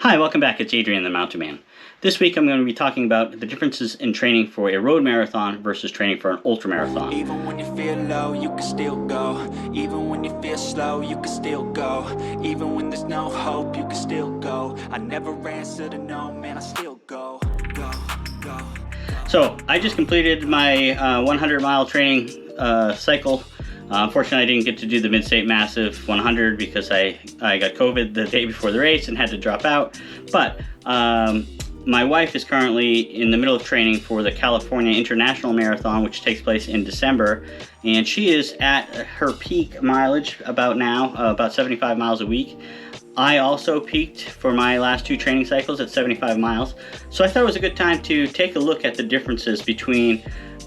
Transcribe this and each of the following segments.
Hi, welcome back. It's Adrian, the MountTinMan. This week I'm going to be talking about the differences in training for a road marathon versus training for an ultramarathon. Even when you feel low, you can still go. Even when you feel slow, you can still go. Even when there's no hope, you can still go. I never answer to no, man, I still go. So I just completed my 100-mile training cycle. Unfortunately, I didn't get to do the Midstate Massive 100 because I got COVID the day before the race and had to drop out. But my wife is currently in the middle of training for the California International Marathon, which takes place in December. And she is at her peak mileage about now, about 75 miles a week. I also peaked for my last two training cycles at 75 miles. So I thought it was a good time to take a look at the differences between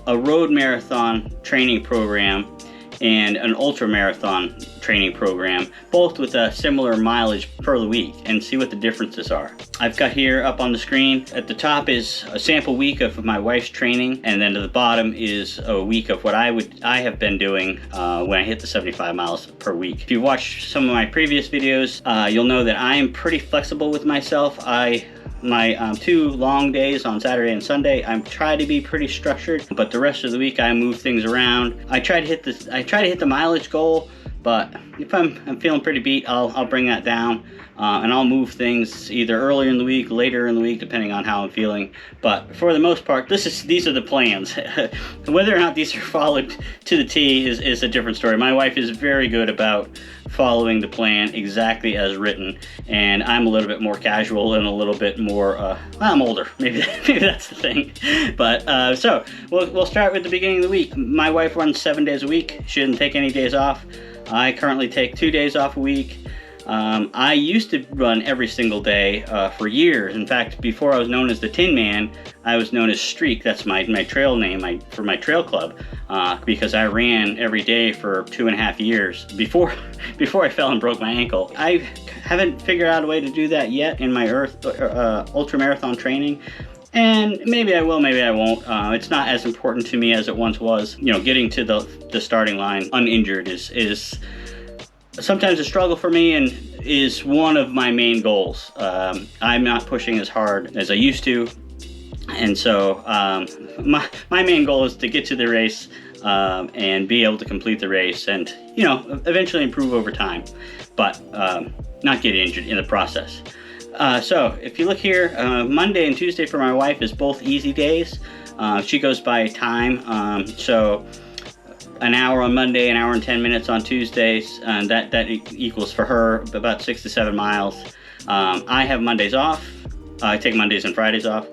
a road marathon training program and an ultra-marathon training program, both with a similar mileage per week, and see what the differences are. I've got here up on the screen, at the top is a sample week of my wife's training, and then to the bottom is a week of what I have been doing when I hit the 75 miles per week. If you watch some of my previous videos, you'll know that I am pretty flexible with myself. My 2 long days on Saturday and Sunday, I try to be pretty structured, but the rest of the week I move things around. I try to hit the mileage goal, but if I'm feeling pretty beat, I'll bring that down, and I'll move things either earlier in the week, later in the week, depending on how I'm feeling. But for the most part, these are the plans. Whether or not these are followed to the T is a different story. My wife is very good about following the plan exactly as written, and I'm a little bit more casual and a little bit more I'm older, maybe that's the thing. But so we'll start with the beginning of the week. My wife runs 7 days a week. She didn't take any days off. I currently take 2 days off a week. I used to run every single day for years. In fact, before I was known as the Tin Man, I was known as Streak. That's my trail name for my trail club, because I ran every day for 2.5 years before I fell and broke my ankle. I haven't figured out a way to do that yet in my ultramarathon training. And maybe I will, maybe I won't. It's not as important to me as it once was. You know, getting to the starting line uninjured is sometimes a struggle for me and is one of my main goals. I'm not pushing as hard as I used to, and so my main goal is to get to the race and be able to complete the race, and eventually improve over time, but not get injured in the process. So if you look here, Monday and Tuesday for my wife is both easy days. She goes by time, so an hour on Monday, an hour and 10 minutes on Tuesdays, and that equals for her about 6 to 7 miles. I have Mondays off. I take Mondays and Fridays off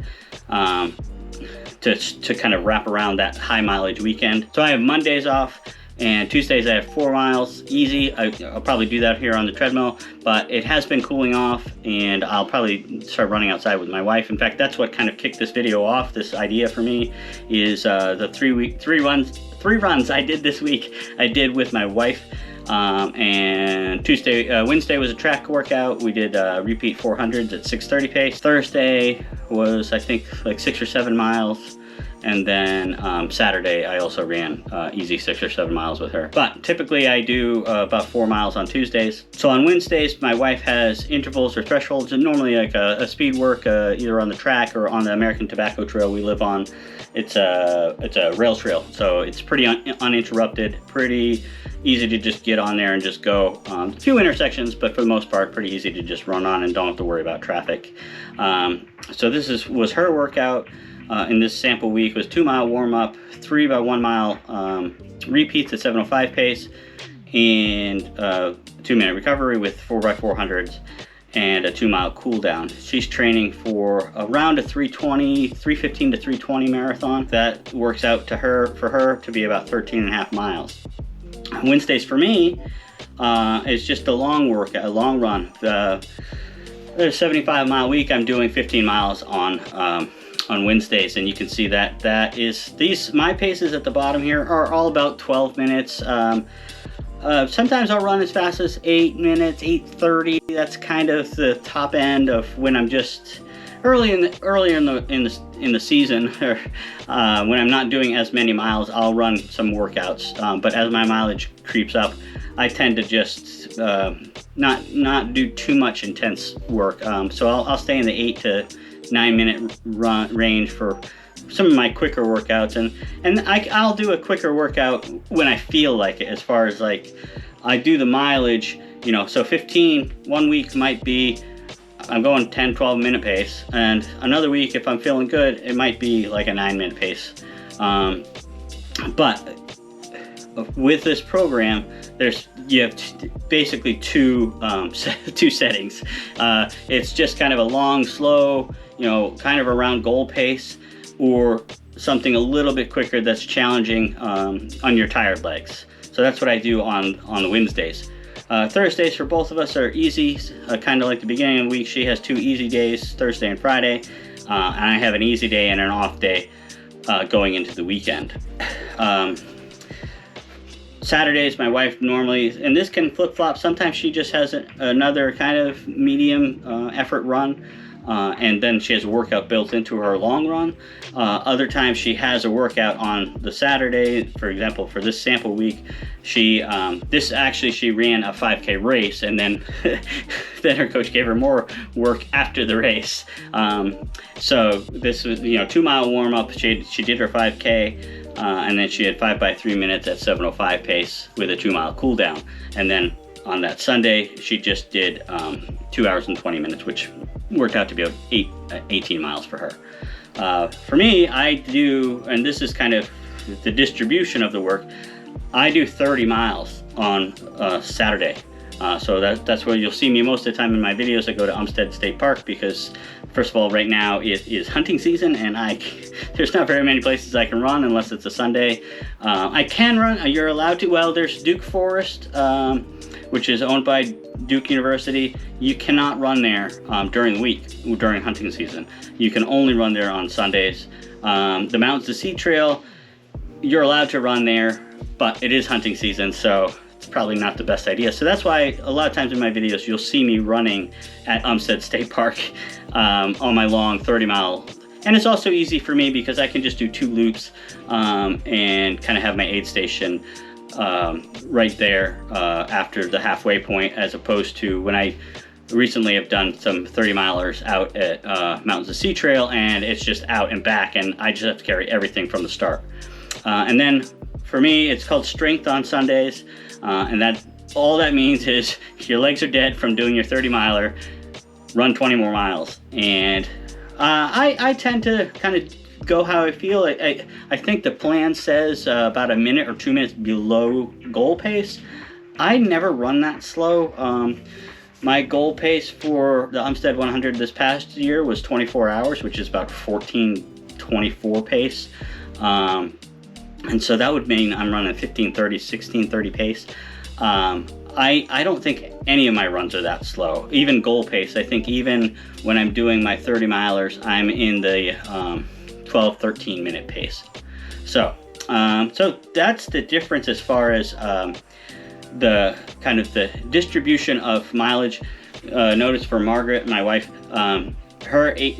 to kind of wrap around that high mileage weekend. So I have Mondays off, and Tuesdays I have 4 miles, easy. I'll probably do that here on the treadmill, but it has been cooling off, and I'll probably start running outside with my wife. In fact, that's what kind of kicked this video off. This idea for me is the three runs I did this week. I did with my wife, and Wednesday was a track workout. We did repeat 400s at 6:30 pace. Thursday was, I think, like 6 or 7 miles. And then Saturday, I also ran easy 6 or 7 miles with her. But typically I do about 4 miles on Tuesdays. So on Wednesdays, my wife has intervals or thresholds, and normally like a speed work, either on the track or on the American Tobacco Trail we live on. It's a rail trail, so it's pretty uninterrupted, pretty easy to just get on there and just go. A few intersections, but for the most part, pretty easy to just run on and don't have to worry about traffic. So this was her workout. In this sample week was 2-mile warm-up, 3 by 1 mile repeats at 7:05 pace, and 2-minute recovery with 4x400s, and a 2-mile cool down. She's training for around a 315 to 320 marathon. That works out for her to be about 13.5 miles. Wednesdays for me is just a long workout, a long run. The 75-mile week, I'm doing 15 miles on Wednesdays, and you can see that my paces at the bottom here are all about 12 minutes. Sometimes I'll run as fast as 8 minutes, 8:30. That's kind of the top end of when I'm just earlier in the season, or when I'm not doing as many miles. I'll run some workouts, but as my mileage creeps up, I tend to just not do too much intense work. So I'll stay in the 8 to 9 minute range for some of my quicker workouts, and I'll do a quicker workout when I feel like it. As far as like I do the mileage, you know, so 15 one week might be I'm going 10-12 minute pace, and another week if I'm feeling good it might be like a 9-minute pace. But with this program, you have basically two settings. It's just kind of a long, slow, you know, kind of around goal pace, or something a little bit quicker that's challenging on your tired legs. So that's what I do on the Wednesdays. Thursdays for both of us are easy, kind of like the beginning of the week. She has 2 easy days, Thursday and Friday, and I have an easy day and an off day going into the weekend. Saturdays, my wife normally, and this can flip-flop, sometimes she just has another kind of medium effort run, and then she has a workout built into her long run. Other times she has a workout on the Saturday. For example, for this sample week, she ran a 5K race, and then then her coach gave her more work after the race. So this was, you know, 2-mile warm-up. She did her 5K. And then she had 5 by 3 minutes at 7:05 pace with a 2-mile cool down. And then on that Sunday, she just did 2 hours and 20 minutes, which worked out to be 18 miles for her. For me, I do, and this is kind of the distribution of the work, I do 30 miles on Saturday. So that's where you'll see me most of the time in my videos. I go to Umstead State Park because, first of all, right now it is hunting season, and there's not very many places I can run unless it's a Sunday. I can run, you're allowed to, well, there's Duke Forest, which is owned by Duke University. You cannot run there during the week, during hunting season. You can only run there on Sundays. The Mountains to Sea Trail, you're allowed to run there, but it is hunting season, so it's probably not the best idea. So that's why a lot of times in my videos you'll see me running at Umstead State Park on my long 30-mile. And it's also easy for me because I can just do 2 loops and kind of have my aid station right there after the halfway point, as opposed to when I recently have done some 30-milers out at Mountains to Sea Trail, and it's just out and back, and I just have to carry everything from the start. And then for me, it's called strength on Sundays, and all that means is your legs are dead from doing your 30-miler, run 20 more miles. And I tend to kind of go how I feel. I think the plan says about a minute or 2 minutes below goal pace. I never run that slow. My goal pace for the Umstead 100 this past year was 24 hours, which is about 14:24 pace. And so that would mean I'm running 15:30, 16:30 pace. I don't think any of my runs are that slow. Even goal pace, I think even when I'm doing my 30-milers, I'm in the 12, 13 minute pace. So that's the difference as far as the kind of the distribution of mileage. Notice for Margaret, my wife,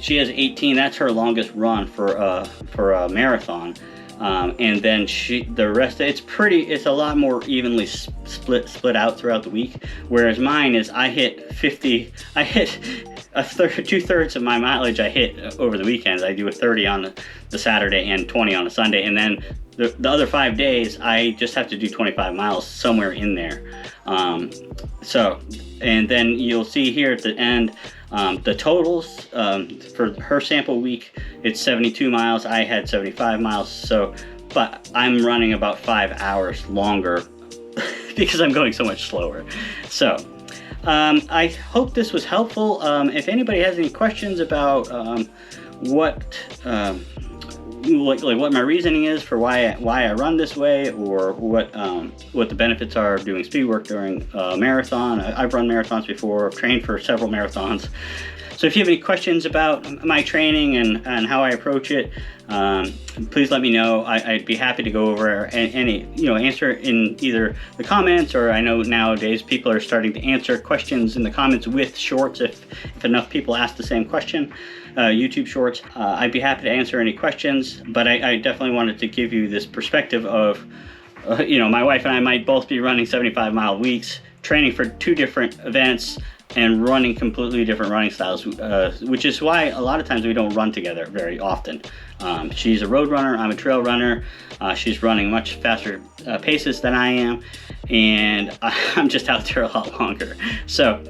she has 18. That's her longest run for a marathon. And then the rest, it's a lot more evenly split out throughout the week. Whereas mine is, I hit 2/3 of my mileage I hit over the weekends. I do a 30 on the Saturday and 20 on a Sunday. And then the other 5 days, I just have to do 25 miles somewhere in there. And then you'll see here at the end, the totals for her sample week, it's 72 miles. I had 75 miles. But I'm running about 5 hours longer because I'm going so much slower. So I hope this was helpful. If anybody has any questions about what my reasoning is for why I run this way, or what the benefits are of doing speed work during a marathon. I've run marathons before. I've trained for several marathons. So if you have any questions about my training and how I approach it, please let me know. I'd be happy to go over any answer in either the comments, or I know nowadays people are starting to answer questions in the comments with shorts if enough people ask the same question. YouTube shorts. I'd be happy to answer any questions, but I definitely wanted to give you this perspective of, my wife and I might both be running 75-mile weeks training for 2 different events and running completely different running styles, which is why a lot of times we don't run together very often. She's a road runner, I'm a trail runner. She's running much faster paces than I am, and I'm just out there a lot longer. So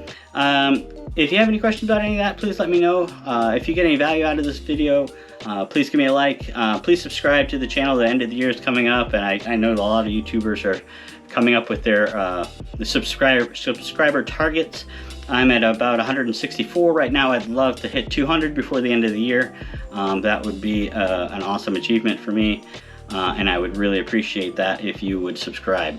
if you have any questions about any of that, please let me know. If you get any value out of this video, please give me a like. Please subscribe to the channel. The end of the year is coming up, and I know a lot of YouTubers are coming up with their the subscriber targets. I'm at about 164 right now. I'd love to hit 200 before the end of the year. That would be an awesome achievement for me, and I would really appreciate that if you would subscribe.